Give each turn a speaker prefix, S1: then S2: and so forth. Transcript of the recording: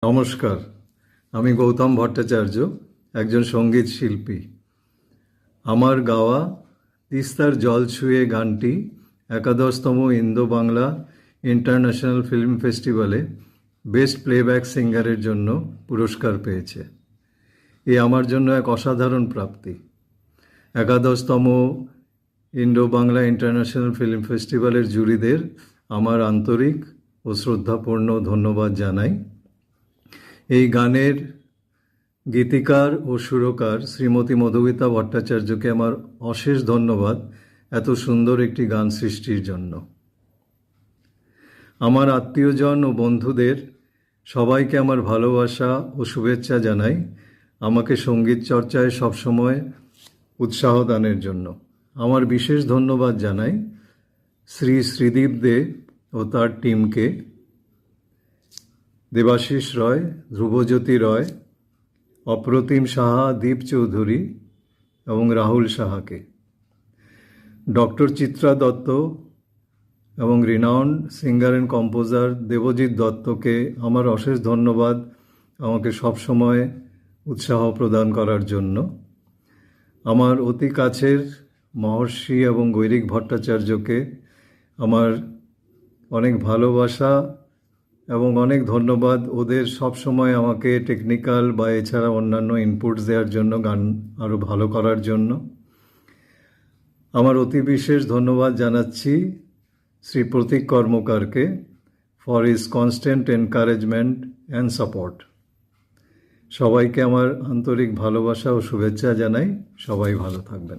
S1: নমস্কার, আমি গৌতম ভট্টাচার্য, একজন সঙ্গীত শিল্পী। আমার গাওয়া তিস্তার জল ছুঁয়ে গানটি 11তম ইন্দো বাংলা ইন্টারন্যাশনাল ফিল্ম ফেস্টিভ্যালে বেস্ট প্লেব্যাক সিঙ্গারের জন্য পুরস্কার পেয়েছে। এ আমার জন্য এক অসাধারণ প্রাপ্তি। 11তম ইন্ডো বাংলা ইন্টারন্যাশনাল ফিল্ম ফেস্টিভ্যালের জুরিদের আমার আন্তরিক ও শ্রদ্ধাপূর্ণ ধন্যবাদ জানাই। এই গানের গীতিকার ও সুরকার শ্রীমতী মধুমিতা ভট্টাচার্যকে আমার অশেষ ধন্যবাদ এত সুন্দর একটি গান সৃষ্টির জন্য। আমার আত্মীয়জন ও বন্ধুদের সবাইকে আমার ভালোবাসা ও শুভেচ্ছা জানাই আমাকে সঙ্গীত চর্চায় সবসময় উৎসাহ দানের জন্য। আমার বিশেষ ধন্যবাদ জানাই শ্রী শ্রীদীপ দে ও তার টিমকে, দেবাশিস রয়, ধ্রুবজ্যোতি রয়, অপ্রতিম সাহা, দীপ চৌধুরী এবং রাহুল সাহাকে। ডক্টর চিত্রা দত্ত এবং renowned singer and composer Debjit দত্তকে আমার অশেষ ধন্যবাদ আমাকে সবসময় উৎসাহ প্রদান করার জন্য। আমার অতি কাছের মহর্ষি এবং গৈরিক ভট্টাচার্যকে আমার অনেক ভালোবাসা এবং অনেক ধন্যবাদ ওদের সবসময় আমাকে টেকনিক্যাল বা এছাড়া অন্যান্য ইনপুটস দেওয়ার জন্য, গান আরও ভালো করার জন্য। আমার অতি বিশেষ ধন্যবাদ জানাচ্ছি শ্রী প্রতীক কর্মকারকে for his constant encouragement and support. সবাইকে আমার আন্তরিক ভালোবাসা ও শুভেচ্ছা জানাই। সবাই ভালো থাকবেন।